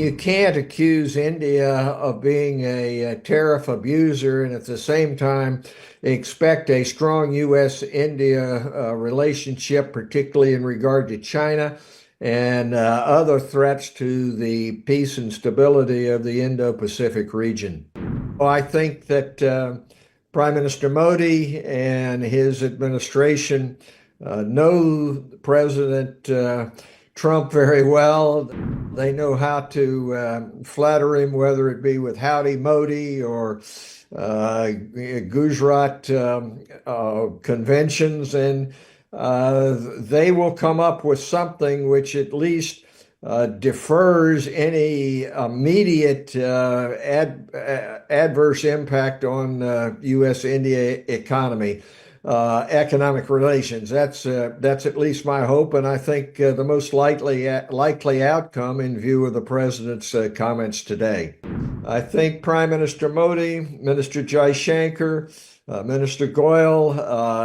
you can't accuse India of being a tariff abuser and at the same time expect a strong U.S.-India relationship, particularly in regard to China and other threats to the peace and stability of the Indo-Pacific region. Well, I think that Prime Minister Modi and his administration know President Trump very well. They know how to flatter him, whether it be with Howdy Modi or Gujarat conventions, and they will come up with something which at least defers any immediate adverse impact on U.S.-India economy. Economic relations. That's at least my hope, and I think the most likely outcome in view of the president's comments today. I think Prime Minister Modi, Minister Jaishankar, Minister Goyal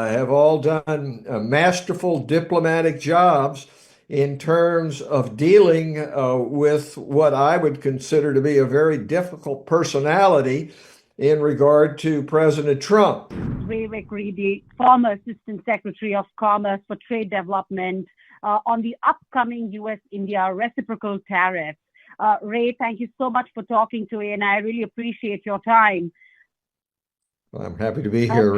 have all done masterful diplomatic jobs in terms of dealing with what I would consider to be a very difficult personality in regard to President Trump. Vivek Reddy, former Assistant Secretary of Commerce for Trade Development, on the upcoming U.S.-India reciprocal tariffs. Ray, thank you so much for talking to me, and I really appreciate your time. Well, I'm happy to be here.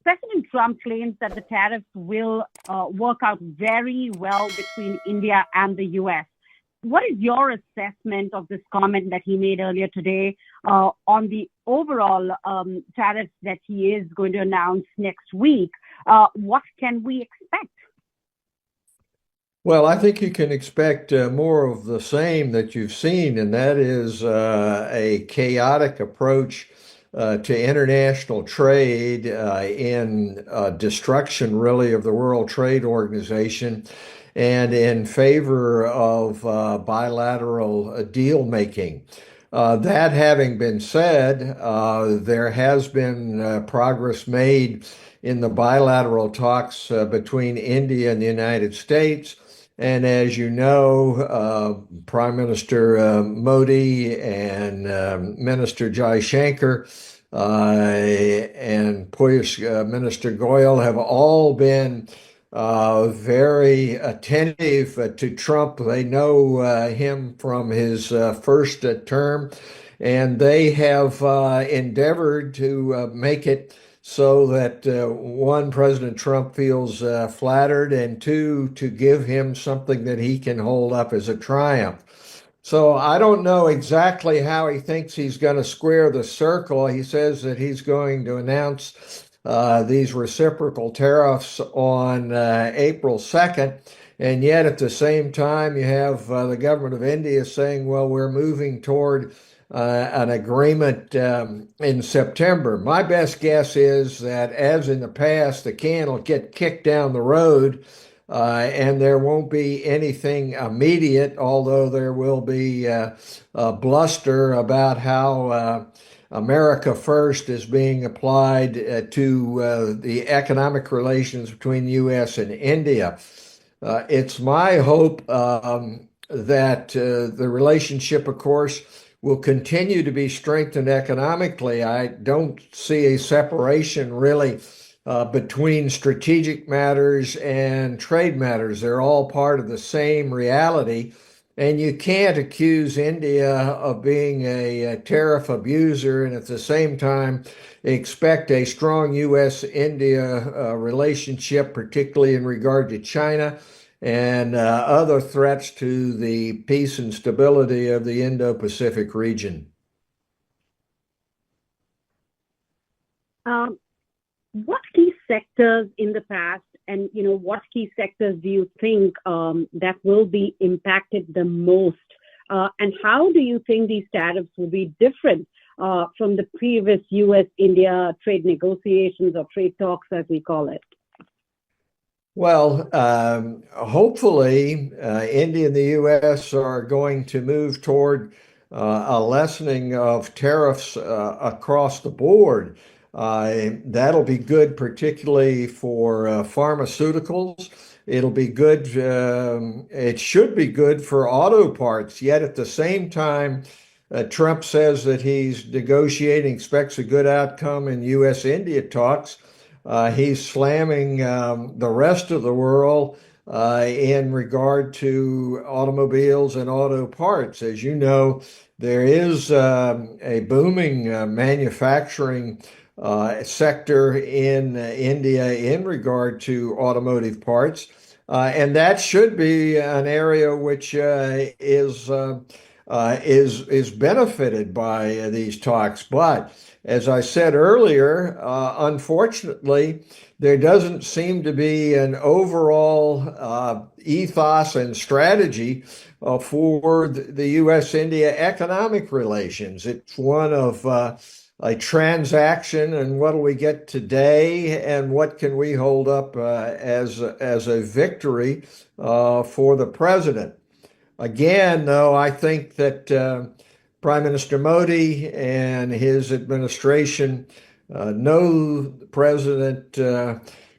President Trump claims that the tariffs will work out very well between India and the U.S. What is your assessment of this comment that he made earlier today on the overall tariffs that he is going to announce next week? What can we expect? Well, I think you can expect more of the same that you've seen, and that is a chaotic approach to international trade in destruction, really, of the World Trade Organization, and in favor of bilateral deal making. That having been said, there has been progress made in the bilateral talks between India and the United States. And as you know, Prime Minister Modi and Minister Jaishankar and Piyush Minister Goyal have all been very attentive to Trump. They know him from his first term, and they have endeavored to make it so that one, President Trump feels flattered, and two, to give him something that he can hold up as a triumph. So I don't know exactly how he thinks he's going to square the circle. He says that he's going to announce these reciprocal tariffs on April 2nd. And yet at the same time, you have the government of India saying, well, we're moving toward an agreement in September. My best guess is that, as in the past, the can will get kicked down the road and there won't be anything immediate, although there will be a bluster about how America First is being applied to the economic relations between the U.S. and India. It's my hope that the relationship, of course, will continue to be strengthened economically. I don't see a separation really between strategic matters and trade matters. They're all part of the same reality. And you can't accuse India of being a tariff abuser and at the same time expect a strong U.S.-India relationship, particularly in regard to China and other threats to the peace and stability of the Indo-Pacific region. What key sectors in the past, and what key sectors do you think that will be impacted the most? And how do you think these tariffs will be different from the previous U.S.-India trade negotiations or trade talks, as we call it? Well, hopefully, India and the U.S. are going to move toward a lessening of tariffs across the board. That'll be good, particularly for pharmaceuticals. It'll be good. It should be good for auto parts. Yet at the same time, Trump says that he's negotiating, expects a good outcome in U.S.-India talks. He's slamming the rest of the world in regard to automobiles and auto parts. As you know, there is a booming manufacturing sector in India in regard to automotive parts. And that should be an area which is benefited by these talks. But as I said earlier, unfortunately, there doesn't seem to be an overall ethos and strategy for the U.S.-India economic relations. It's one of a transaction, and what do we get today, and what can we hold up as a victory for the president? Again, though, I think that Prime Minister Modi and his administration know President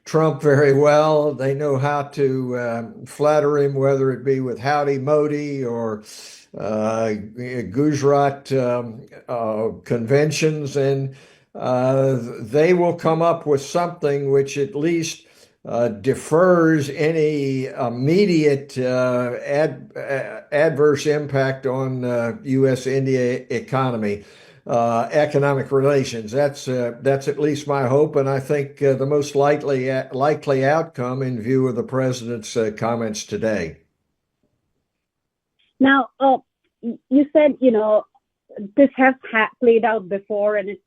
Trump very well. They know how to flatter him, whether it be with Howdy Modi or Gujarat conventions, and they will come up with something which at least defers any immediate adverse impact on U.S.-India economy, economic relations. That's at least my hope, and I think the most likely outcome in view of the president's comments today. Now, you said, this has played out before, and it's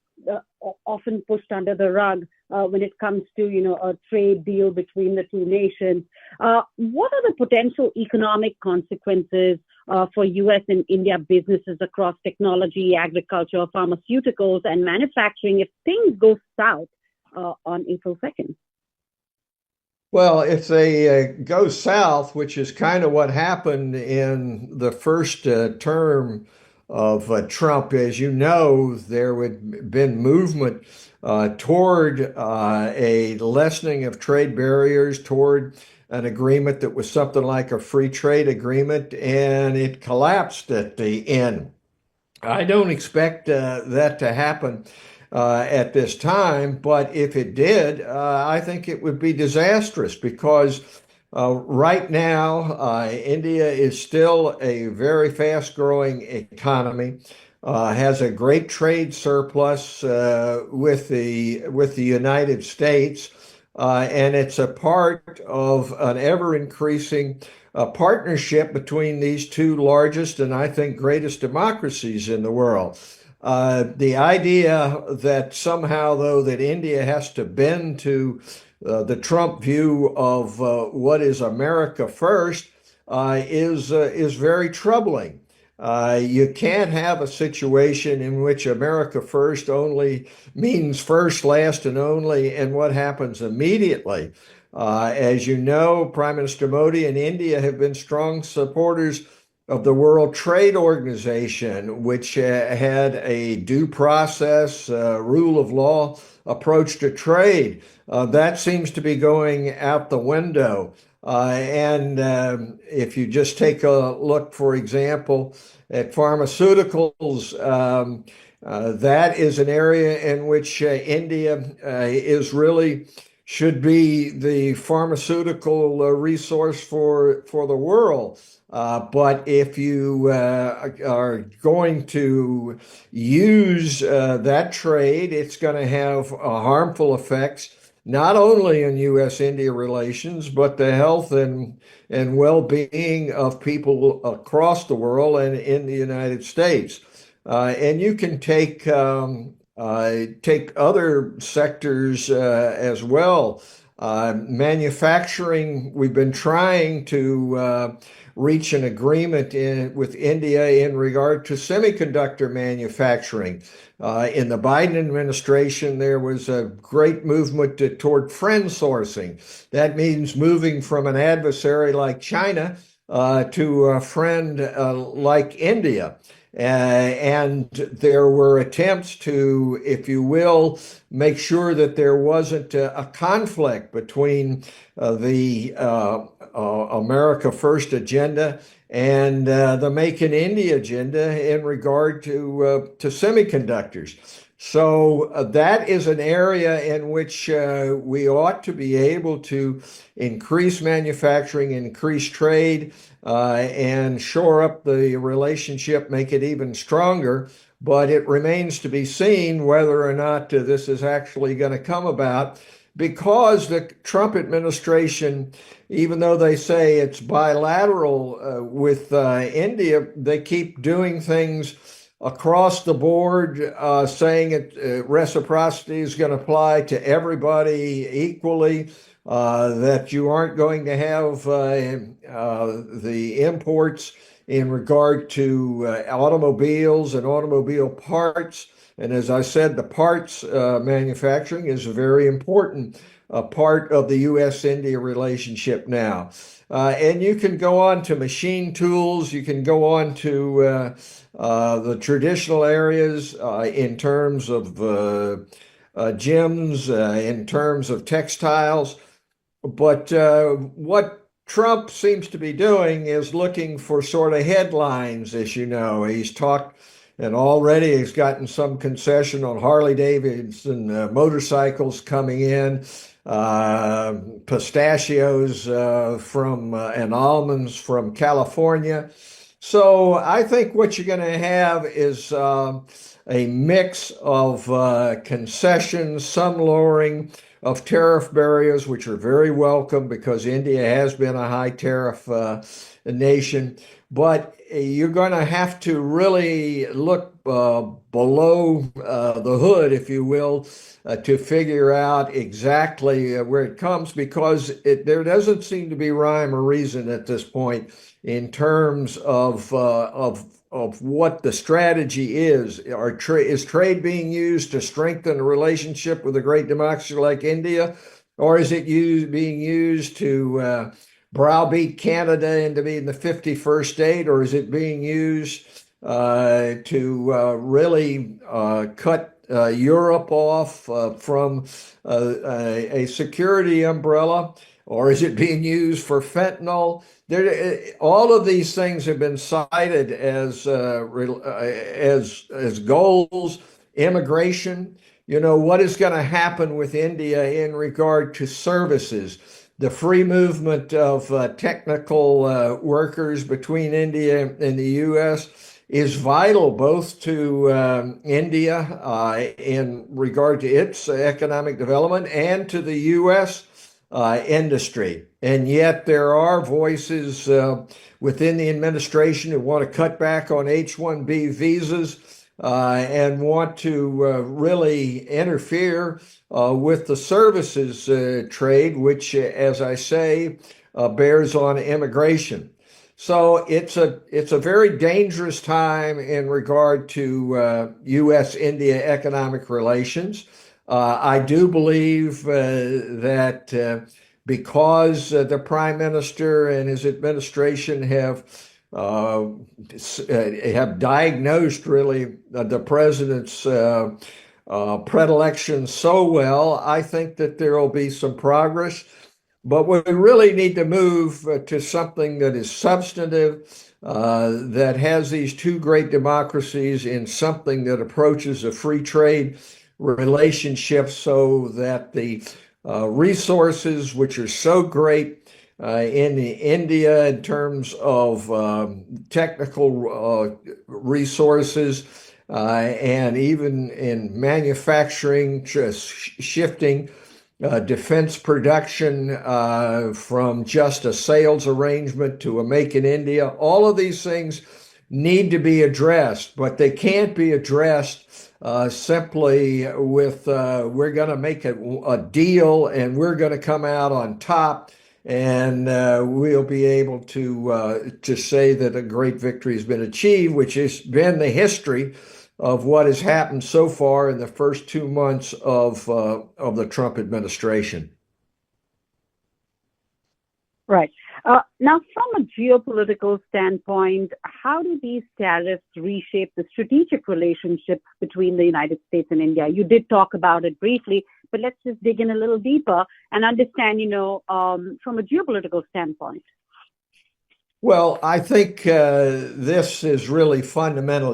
often pushed under the rug when it comes to, a trade deal between the two nations. What are the potential economic consequences for U.S. and India businesses across technology, agriculture, pharmaceuticals, and manufacturing if things go south on April 2nd? Well, if they go south, which is kind of what happened in the first term of Trump, as you know, there had been movement toward a lessening of trade barriers, toward an agreement that was something like a free trade agreement, and it collapsed at the end. I don't expect that to happen at this time, but if it did, I think it would be disastrous because right now, India is still a very fast-growing economy, has a great trade surplus with the United States, and it's a part of an ever-increasing partnership between these two largest and I think greatest democracies in the world. The idea that somehow, though, that India has to bend to the Trump view of what is America first is very troubling. You can't have a situation in which America first only means first, last, and only, and what happens immediately. As you know, Prime Minister Modi and India have been strong supporters of the World Trade Organization, which had a due process, rule of law approach to trade. That seems to be going out the window. And if you just take a look, for example, at pharmaceuticals, that is an area in which India is really should be the pharmaceutical resource for the world. But if you are going to use that trade, it's going to have harmful effects, not only in U.S.-India relations, but the health and well-being of people across the world and in the United States. And you can take other sectors as well. Manufacturing, we've been trying to reach an agreement with India in regard to semiconductor manufacturing. In the Biden administration, there was a great movement toward friend sourcing. That means moving from an adversary like China to a friend like India. And there were attempts to, if you will, make sure that there wasn't a conflict between the America First agenda and the Make in India agenda in regard to semiconductors. So that is an area in which we ought to be able to increase manufacturing, increase trade, and shore up the relationship, make it even stronger. But it remains to be seen whether or not this is actually going to come about, because the Trump administration, even though they say it's bilateral with India, they keep doing things across the board, saying reciprocity is going to apply to everybody equally, that you aren't going to have the imports in regard to automobiles and automobile parts. And as I said, the parts manufacturing is a very important part of the U.S.-India relationship now. And you can go on to machine tools, you can go on to the traditional areas in terms of gyms, in terms of textiles. But what Trump seems to be doing is looking for sort of headlines, as you know. He's talked and already has gotten some concession on Harley Davidson motorcycles coming in, pistachios from and almonds from California. So I think what you're going to have is a mix of concessions, some lowering of tariff barriers, which are very welcome because India has been a high tariff nation. But you're going to have to really look below the hood, if you will, to figure out exactly where it comes, because there doesn't seem to be rhyme or reason at this point in terms of what the strategy is. Is trade being used to strengthen a relationship with a great democracy like India, or is it being used to browbeat Canada into being the 51st state, or is it being used to really cut Europe off from a security umbrella, or is it being used for fentanyl? All of these things have been cited as goals. Immigration, what is going to happen with India in regard to services? The free movement of technical workers between India and the U.S. is vital both to India in regard to its economic development and to the U.S. Industry. And yet there are voices within the administration who want to cut back on H-1B visas and want to really interfere with the services trade, which, as I say, bears on immigration. So it's a very dangerous time in regard to U.S.-India economic relations. I do believe that because the Prime Minister and his administration have diagnosed really the president's predilection so well, I think that there will be some progress. But we really need to move to something that is substantive, that has these two great democracies in something that approaches a free trade relationship, so that the resources, which are so great in India in terms of technical resources and even in manufacturing, just shifting defense production from just a sales arrangement to a Make in India. All of these things need to be addressed, but they can't be addressed simply with we're going to make a deal and we're going to come out on top, and we'll be able to say that a great victory has been achieved, which has been the history of what has happened so far in the first 2 months of the Trump administration. Right. Now, from a geopolitical standpoint, how do these tariffs reshape the strategic relationship between the United States and India? You did talk about it briefly, but let's just dig in a little deeper and understand, from a geopolitical standpoint. Well, I think this is really fundamental.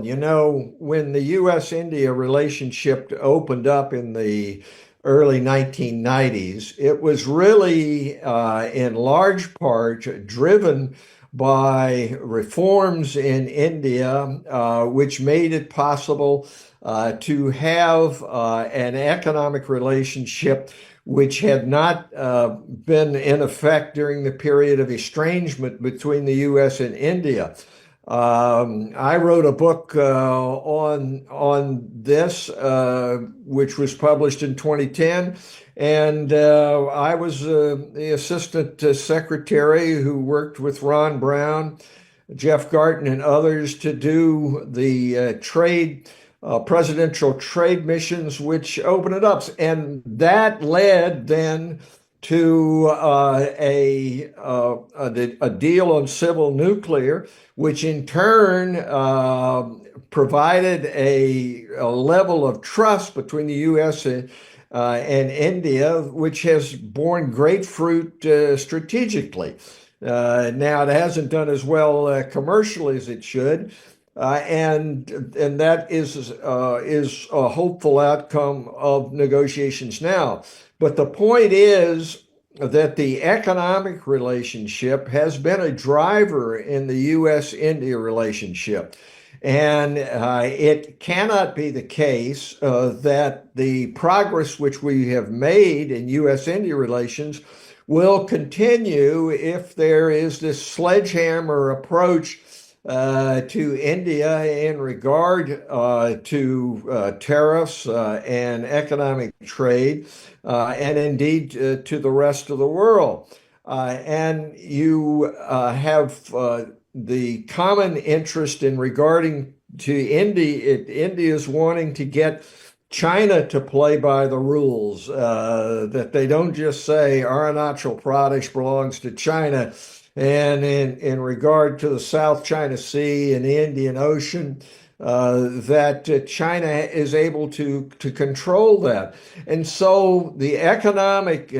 When the U.S.-India relationship opened up in the early 1990s, it was really in large part driven by reforms in India, which made it possible to have an economic relationship which had not been in effect during the period of estrangement between the U.S. and India. I wrote a book on this, which was published in 2010, and I was the assistant secretary who worked with Ron Brown, Jeff Garten, and others to do the presidential trade missions, which opened it up. And that led then to a deal on civil nuclear, which in turn provided a level of trust between the U.S. and India, which has borne great fruit strategically. Now, it hasn't done as well commercially as it should. And that is a hopeful outcome of negotiations now. But the point is that the economic relationship has been a driver in the U.S.-India relationship. And it cannot be the case that the progress which we have made in U.S.-India relations will continue if there is this sledgehammer approach to India in regard to tariffs and economic trade, and indeed to the rest of the world. And you have the common interest in regarding to India. India's wanting to get China to play by the rules, that they don't just say Arunachal Pradesh belongs to China. And in regard to the South China Sea and the Indian Ocean, that China is able to control that. And so the economic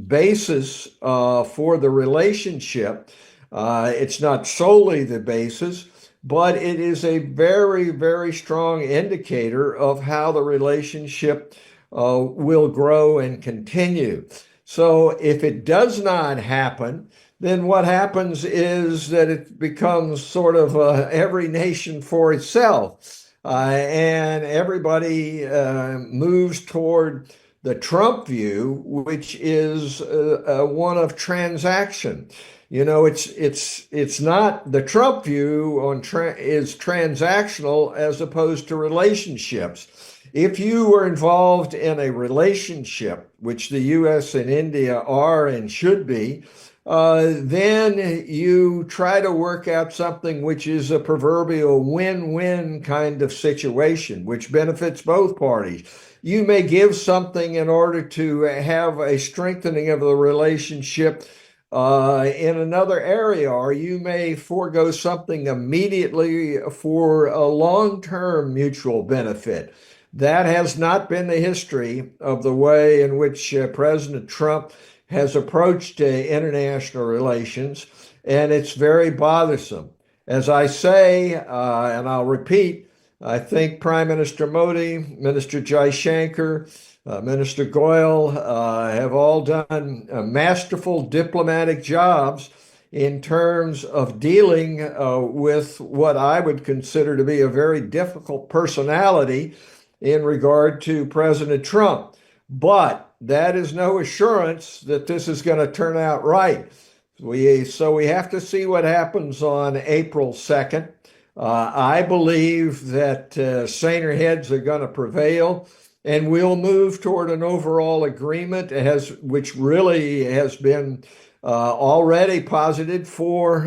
basis for the relationship, it's not solely the basis, but it is a very, very strong indicator of how the relationship will grow and continue. So if it does not happen, then what happens is that it becomes sort of every nation for itself. And everybody moves toward the Trump view, which is one of transaction. It's not the Trump view is transactional as opposed to relationships. If you were involved in a relationship, which the U.S. and India are and should be, then you try to work out something which is a proverbial win-win kind of situation, which benefits both parties. You may give something in order to have a strengthening of the relationship in another area, or you may forego something immediately for a long-term mutual benefit. That has not been the history of the way in which President Trump has approached international relations, and it's very bothersome. As I say, and I'll repeat, I think Prime Minister Modi, Minister Jaishankar, Minister Goyal have all done masterful diplomatic jobs in terms of dealing with what I would consider to be a very difficult personality in regard to President Trump. But that is no assurance that this is going to turn out right. So we have to see what happens on April 2nd. I believe that saner heads are going to prevail, and we'll move toward an overall agreement which really has been already posited for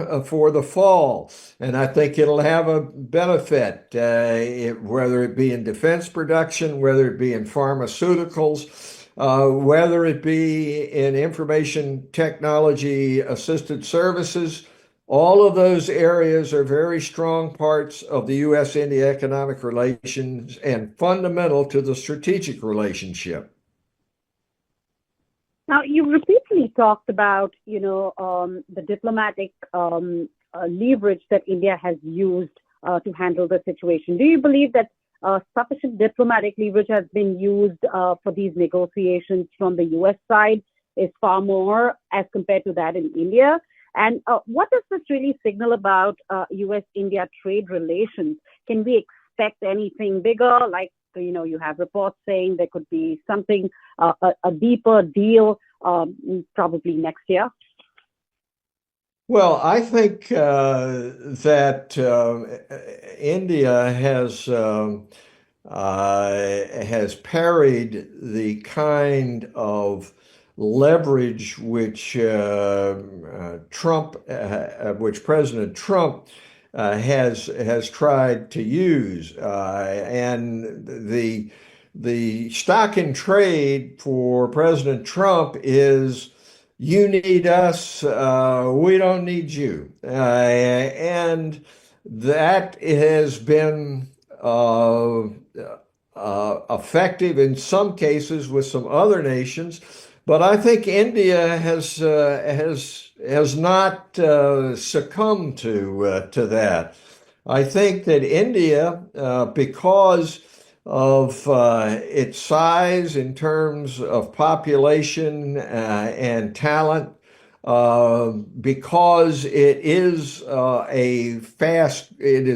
the fall. And I think it'll have a benefit, whether it be in defense production, whether it be in pharmaceuticals, whether it be in information technology assisted services. All of those areas are very strong parts of the U.S.-India economic relations and fundamental to the strategic relationship. Now, you repeatedly talked about, the diplomatic leverage that India has used to handle the situation. Do you believe that sufficient diplomatic leverage has been used for these negotiations from the U.S. side? Is far more as compared to that in India? And what does this really signal about U.S.-India trade relations? Can we expect anything bigger? Like, you have reports saying there could be something, a deeper deal, probably next year. Well, I think that India has parried the kind of leverage which which President Trump has tried to use, and the stock in trade for President Trump is, you need us, we don't need you. And that has been effective in some cases with some other nations, but I think India has not succumbed to that. I think that India, because of its size in terms of population and talent, because it is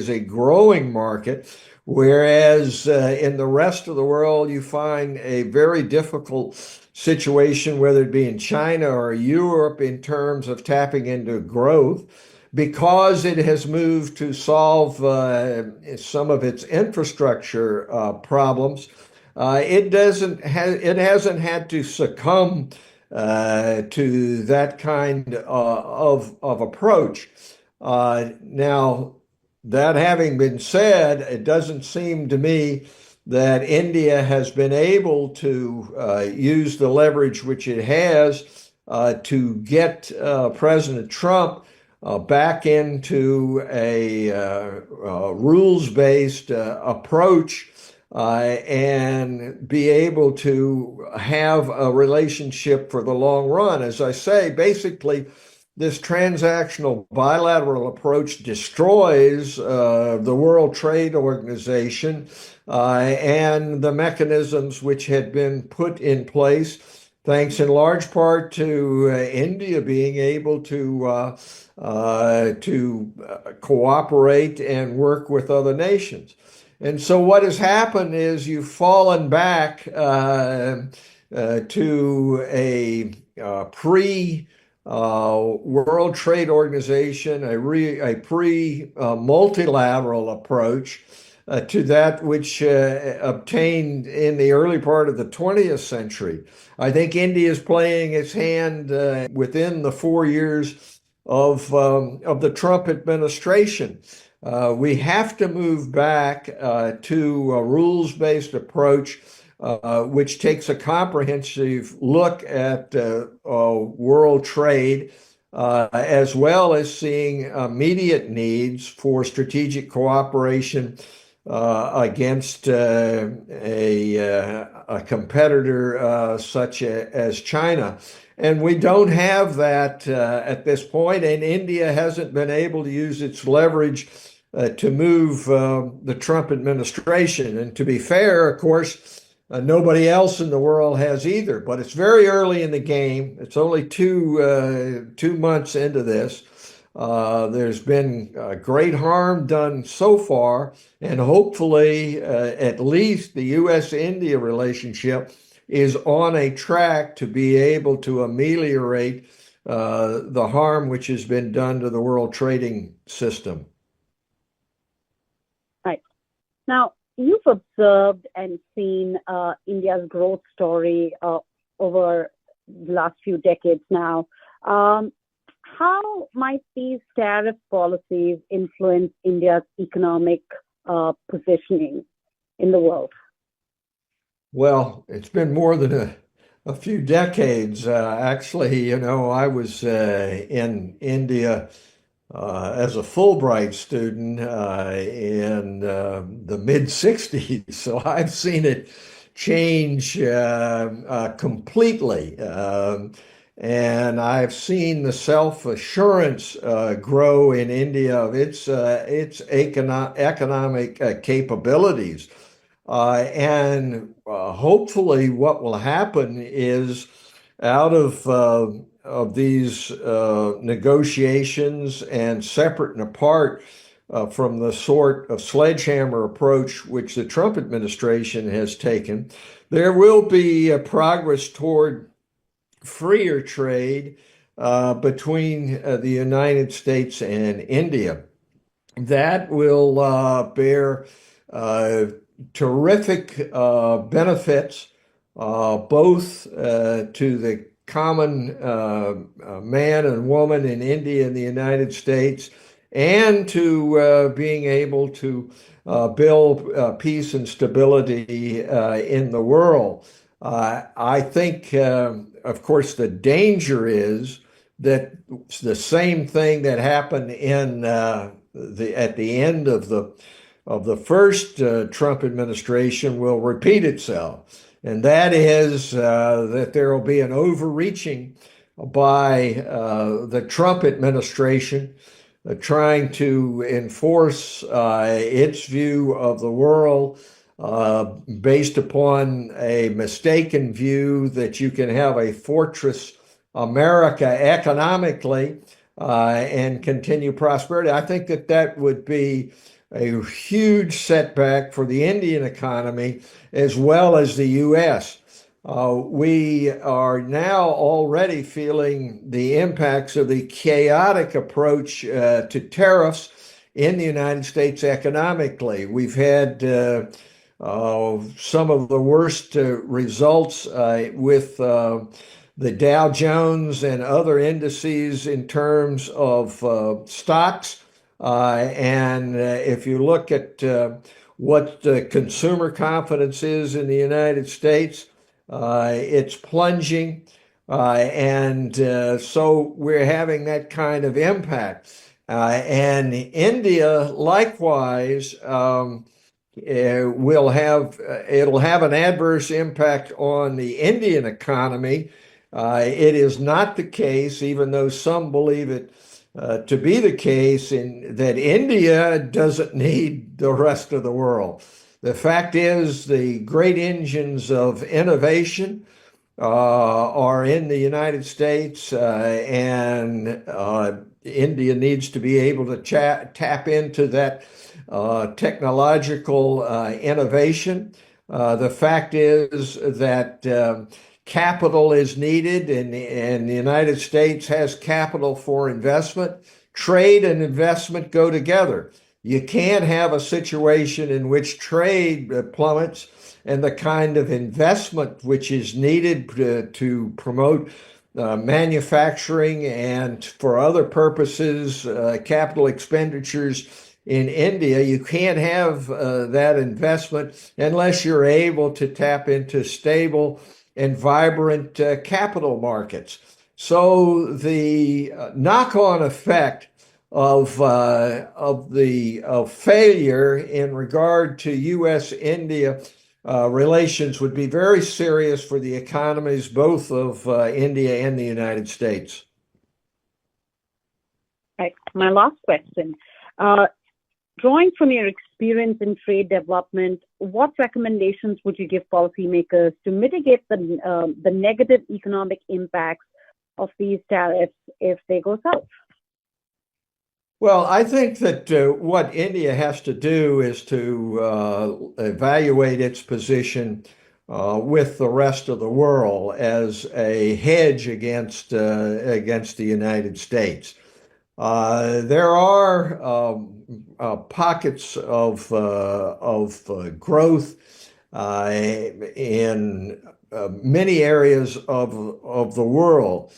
a growing market, whereas in the rest of the world you find a very difficult situation, whether it be in China or Europe, in terms of tapping into growth. Because it has moved to solve some of its infrastructure problems, it hasn't had to succumb to that kind of approach. Now, that having been said, it doesn't seem to me that India has been able to use the leverage which it has to get President Trump back into a rules-based approach and be able to have a relationship for the long run. As I say, basically, this transactional bilateral approach destroys the World Trade Organization and the mechanisms which had been put in place, thanks in large part to India being able to cooperate and work with other nations. And so what has happened is you've fallen back to a pre-World Trade Organization, a pre-multilateral approach to that which obtained in the early part of the 20th century. I think India is playing its hand within the 4 years of the Trump administration. We have to move back to a rules-based approach, which takes a comprehensive look at world trade, as well as seeing immediate needs for strategic cooperation against a competitor such as China. And we don't have that at this point, and India hasn't been able to use its leverage to move the Trump administration. And to be fair, of course, nobody else in the world has either. But it's very early in the game. It's only two months into this. There's been great harm done so far, and hopefully at least the U.S.-India relationship is on a track to be able to ameliorate the harm which has been done to the world trading system. Right. Now, you've observed and seen India's growth story over the last few decades now. How might these tariff policies influence India's economic positioning in the world? Well, it's been more than a few decades. Actually, I was in India as a Fulbright student in the mid 60s. So I've seen it change completely. And I've seen the self-assurance grow in India of its economic capabilities. And hopefully what will happen is out of these negotiations and separate and apart from the sort of sledgehammer approach which the Trump administration has taken, there will be a progress toward freer trade between the United States and India. That will bear terrific benefits both to the common man and woman in India and the United States, and to being able to build peace and stability in the world. I think, of course, the danger is that the same thing that happened at the end of the first Trump administration will repeat itself. And that is that there will be an overreaching by the Trump administration trying to enforce its view of the world based upon a mistaken view that you can have a fortress America economically and continue prosperity. I think that would be a huge setback for the Indian economy as well as the U.S. We are now already feeling the impacts of the chaotic approach to tariffs in the United States economically. We've had some of the worst results with the Dow Jones and other indices in terms of stocks. And if you look at what consumer confidence is in the United States, it's plunging. And so we're having that kind of impact. And India, likewise, it'll have an adverse impact on the Indian economy. It is not the case, even though some believe it to be the case, that India doesn't need the rest of the world. The fact is, the great engines of innovation are in the United States, and India needs to be able to tap into that technological innovation. The fact is that capital is needed, and the United States has capital for investment. Trade and investment go together. You can't have a situation in which trade plummets and the kind of investment which is needed to promote manufacturing and for other purposes, capital expenditures in India. You can't have that investment unless you're able to tap into stable and vibrant capital markets. So the knock-on effect of failure in regard to U.S.-India relations would be very serious for the economies both of India and the United States. Right. My last question. Drawing from your experience in trade development, what recommendations would you give policymakers to mitigate the negative economic impacts of these tariffs if they go south? Well, I think that what India has to do is to evaluate its position with the rest of the world as a hedge against the United States. There are pockets of growth in many areas of the world.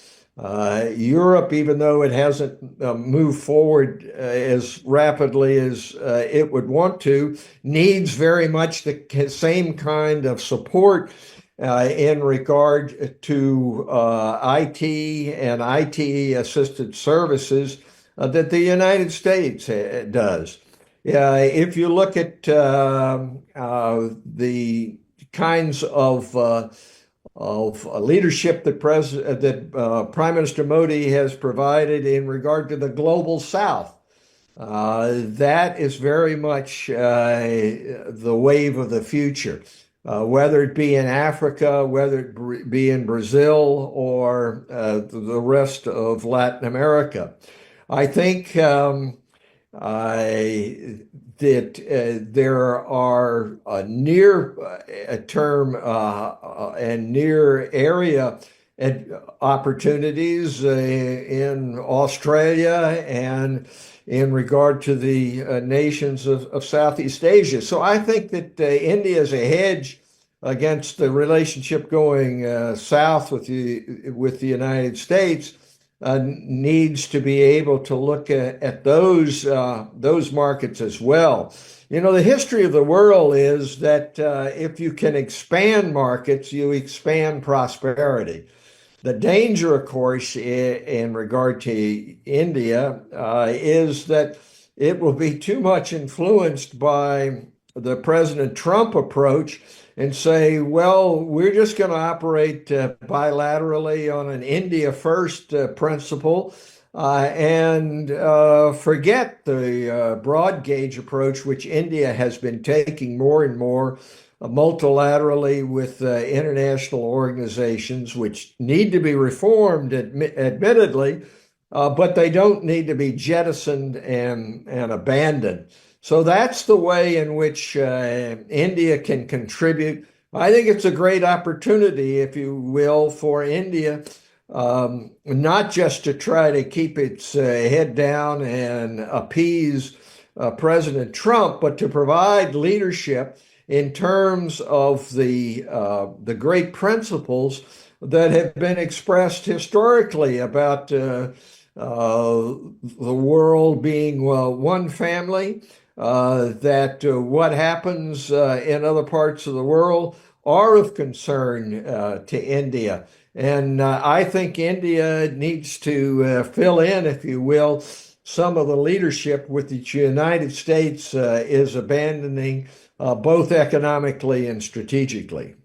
Europe, even though it hasn't moved forward as rapidly as it would want to, needs very much the same kind of support in regard to IT and IT assisted services that the United States does. If you look at the kinds of leadership that Prime Minister Modi has provided in regard to the global South, that is very much the wave of the future. Whether it be in Africa, whether it be in Brazil or the rest of Latin America. I think that there are near term and near area opportunities in Australia and in regard to the nations of Southeast Asia. So I think that India is a hedge against the relationship going south with the United States. Needs to be able to look at those markets as well. You know, the history of the world is that if you can expand markets, you expand prosperity. The danger, of course, in regard to India is that it will be too much influenced by the President Trump approach and say, well, we're just going to operate bilaterally on an India first principle and forget the broad gauge approach, which India has been taking more and more multilaterally with international organizations, which need to be reformed, admittedly, but they don't need to be jettisoned and abandoned. So that's the way in which India can contribute. I think it's a great opportunity, if you will, for India, not just to try to keep its head down and appease President Trump, but to provide leadership in terms of the great principles that have been expressed historically about the world being one family. That what happens in other parts of the world are of concern to India. And I think India needs to fill in, if you will, some of the leadership which the United States is abandoning, both economically and strategically.